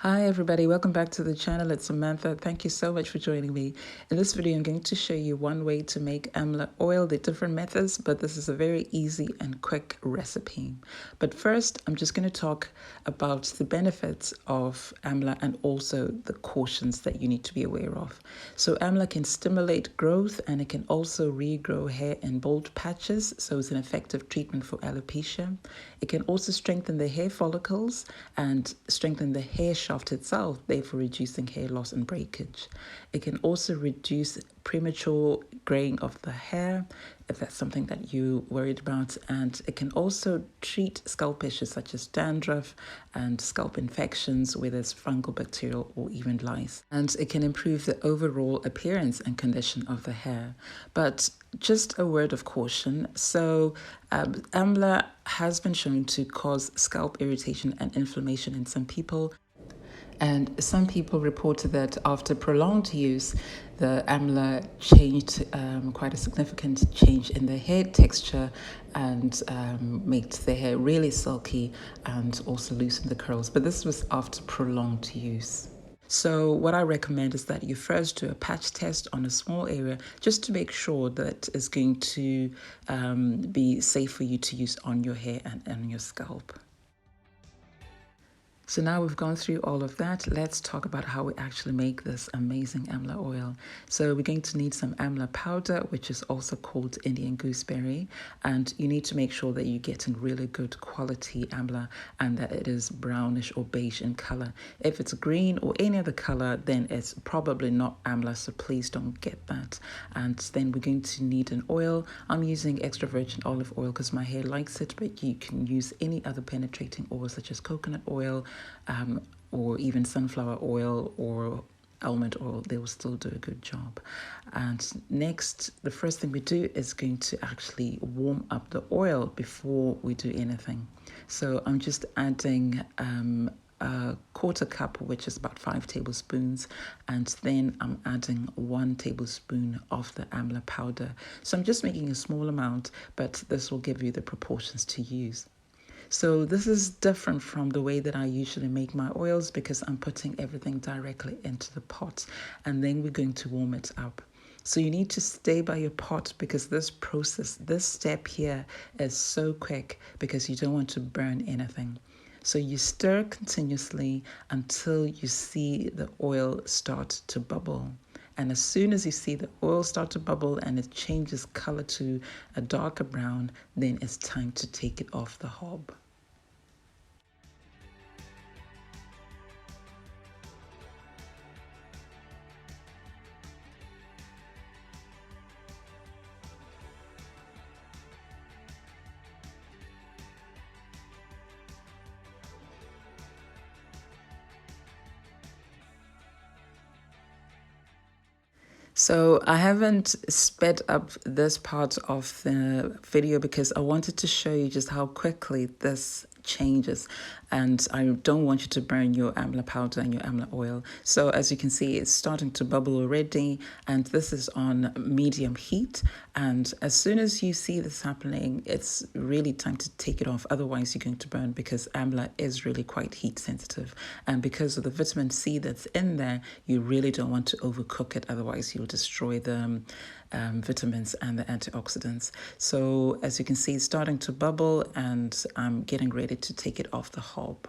Hi everybody, welcome back to the channel. It's Samantha. Thank you so much for joining me. In this video, I'm going to show you one way to make amla oil. There are different methods, but this is a very easy and quick recipe. But first, I'm just going to talk about the benefits of amla and also the cautions that you need to be aware of. So amla can stimulate growth and it can also regrow hair in bald patches. So it's an effective treatment for alopecia. It can also strengthen the hair follicles and strengthen the hair shaft itself, therefore reducing hair loss and breakage. It can also reduce premature graying of the hair, if that's something that you're worried about. And it can also treat scalp issues such as dandruff and scalp infections, whether it's fungal, bacterial, or even lice. And it can improve the overall appearance and condition of the hair. But just a word of caution. So amla has been shown to cause scalp irritation and inflammation in some people. And some people reported that after prolonged use, the amla changed quite a significant change in the hair texture and made the hair really silky and also loosened the curls. But this was after prolonged use. So what I recommend is that you first do a patch test on a small area just to make sure that it's going to be safe for you to use on your hair and on your scalp. So now we've gone through all of that, let's talk about how we actually make this amazing amla oil. So we're going to need some amla powder, which is also called Indian gooseberry, and you need to make sure that you're getting really good quality amla and that it is brownish or beige in color. If it's green or any other color, then it's probably not amla, so please don't get that. And then we're going to need an oil. I'm using extra virgin olive oil because my hair likes it, but you can use any other penetrating oil such as coconut oil, or even sunflower oil or almond oil. They will still do a good job. And next, the first thing we do is going to actually warm up the oil before we do anything. So I'm just adding a quarter cup, which is about 5 tablespoons, and then I'm adding 1 tablespoon of the amla powder. So I'm just making a small amount, but this will give you the proportions to use. So this is different from the way that I usually make my oils because I'm putting everything directly into the pot and then we're going to warm it up. So you need to stay by your pot because this process, this step here is so quick because you don't want to burn anything. So you stir continuously until you see the oil start to bubble. And as soon as you see the oil start to bubble and it changes color to a darker brown, then it's time to take it off the hob. So I haven't sped up this part of the video because I wanted to show you just how quickly this changes, and I don't want you to burn your amla powder and your amla oil. So as you can see, it's starting to bubble already, and this is on medium heat. And as soon as you see this happening, it's really time to take it off. Otherwise, you're going to burn because amla is really quite heat sensitive. And because of the vitamin C that's in there, you really don't want to overcook it. Otherwise, you'll destroy the vitamins and the antioxidants. So as you can see, it's starting to bubble and I'm getting ready to take it off the hob.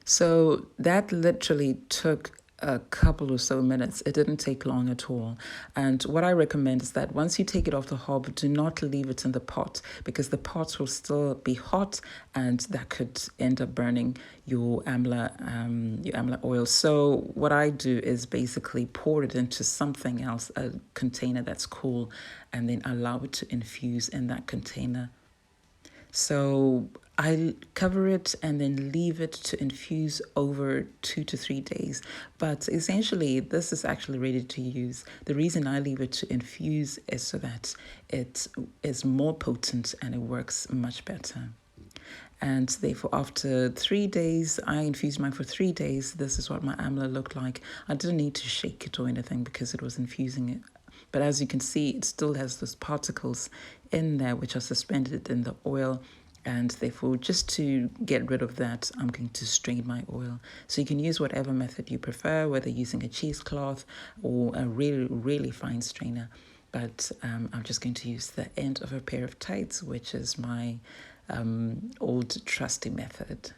So that literally took a couple or so minutes. It didn't take long at all. And what I recommend is that once you take it off the hob, do not leave it in the pot, because the pot will still be hot and that could end up burning your amla oil. So what I do is basically pour it into something else, a container that's cool, and then allow it to infuse in that container. So I cover it and then leave it to infuse over 2 to 3 days. But essentially, this is actually ready to use. The reason I leave it to infuse is so that it is more potent and it works much better. And therefore, after 3 days, I infused mine for 3 days. This is what my amla looked like. I didn't need to shake it or anything because it was infusing it. But as you can see, it still has those particles in there which are suspended in the oil. And therefore, just to get rid of that, I'm going to strain my oil. So you can use whatever method you prefer, whether using a cheesecloth or a really, really fine strainer. But I'm just going to use the end of a pair of tights, which is my old trusty method.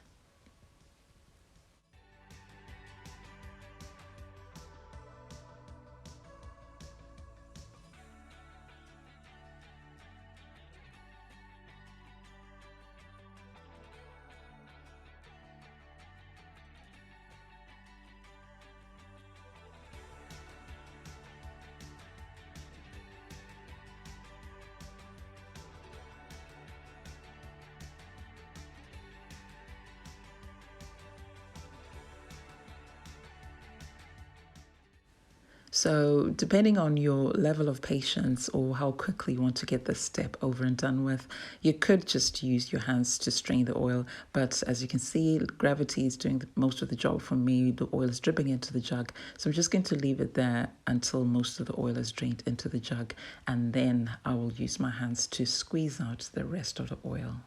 So, depending on your level of patience or how quickly you want to get this step over and done with, you could just use your hands to strain the oil. But as you can see, gravity is doing most of the job for me. The oil is dripping into the jug. So, I'm just going to leave it there until most of the oil is drained into the jug. And then I will use my hands to squeeze out the rest of the oil.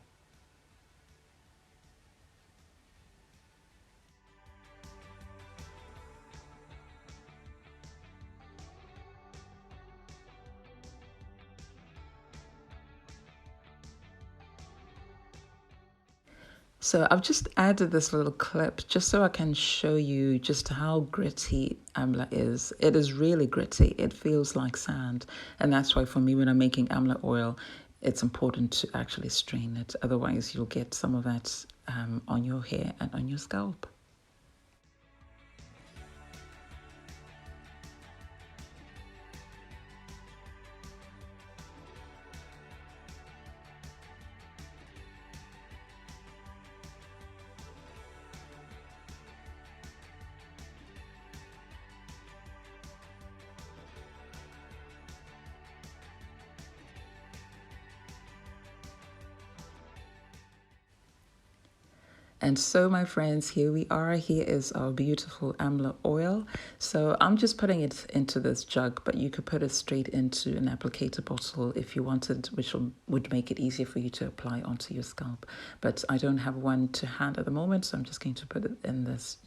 So I've just added this little clip just so I can show you just how gritty amla is. It is really gritty. It feels like sand. And that's why for me, when I'm making amla oil, it's important to actually strain it. Otherwise, you'll get some of that on your hair and on your scalp. And so, my friends, here we are. Here is our beautiful amla oil. So I'm just putting it into this jug, but you could put it straight into an applicator bottle if you wanted, which would make it easier for you to apply onto your scalp. But I don't have one to hand at the moment, so I'm just going to put it in this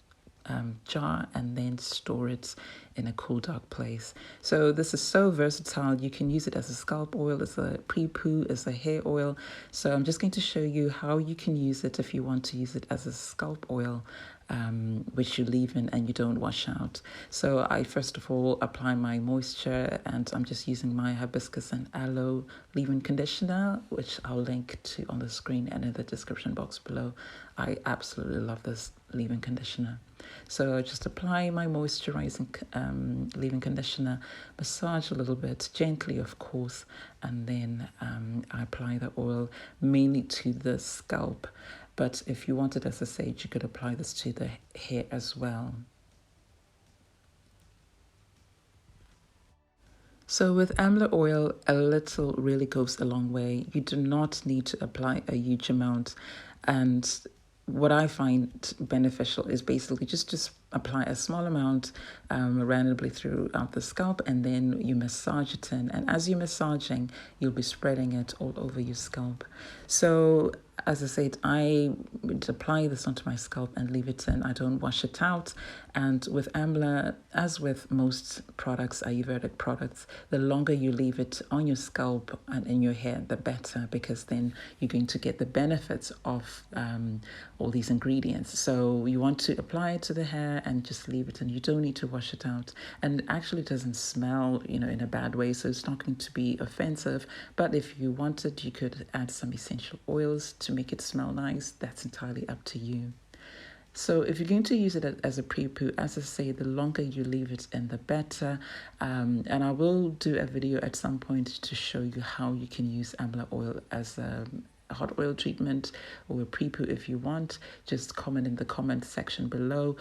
jar and then store it in a cool, dark place. So this is so versatile. You can use it as a scalp oil, as a pre-poo, as a hair oil. So I'm just going to show you how you can use it if you want to use it as a scalp oil, which you leave in and you don't wash out. So I first of all apply my moisture, and I'm just using my hibiscus and aloe leave-in conditioner, which I'll link to on the screen and in the description box below. I absolutely love this leave-in conditioner. So I just apply my moisturizing leave-in conditioner, massage a little bit, gently of course, and then I apply the oil mainly to the scalp. But if you wanted, as I said, you could apply this to the hair as well. So with amla oil, a little really goes a long way. You do not need to apply a huge amount. And what I find beneficial is basically just apply a small amount randomly throughout the scalp, and then you massage it in. And as you're massaging, you'll be spreading it all over your scalp. So As I said, I would apply this onto my scalp and leave it in. I don't wash it out. And with Amla, as with most products, Ayurvedic products, the longer you leave it on your scalp and in your hair, the better, because then you're going to get the benefits of all these ingredients. So you want to apply it to the hair and just leave it, and you don't need to wash it out. And it actually doesn't smell, in a bad way, so it's not going to be offensive. But if you wanted, you could add some essential oils to make it smell nice. That's entirely up to you. So if you're going to use it as a pre-poo, as I say, the longer you leave it in, the better. And I will do a video at some point to show you how you can use amla oil as a hot oil treatment or a pre-poo if you want. Just comment in the comment section below.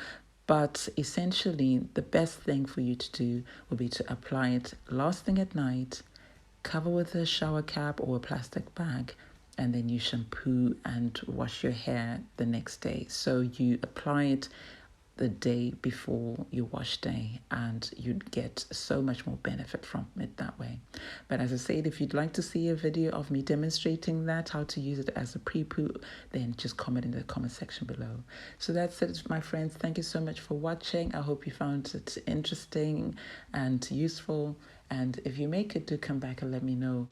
But essentially, the best thing for you to do would be to apply it last thing at night, cover with a shower cap or a plastic bag, and then you shampoo and wash your hair the next day. So you apply it the day before your wash day, and you'd get so much more benefit from it that way. But as I said, if you'd like to see a video of me demonstrating that, how to use it as a pre-poo, then just comment in the comment section below. So that's it, my friends. Thank you so much for watching. I hope you found it interesting and useful. And if you make it, do come back and let me know.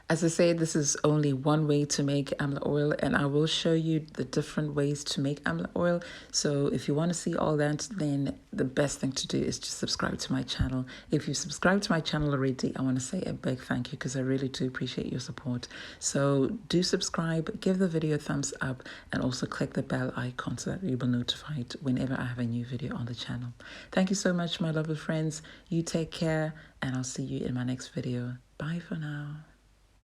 As I say, this is only one way to make amla oil, and I will show you the different ways to make amla oil. So if you want to see all that, then the best thing to do is just subscribe to my channel. If you subscribe to my channel already, I want to say a big thank you, because I really do appreciate your support. So do subscribe, give the video a thumbs up, and also click the bell icon so that you'll be notified whenever I have a new video on the channel. Thank you so much, my lovely friends. You take care, and I'll see you in my next video. Bye for now.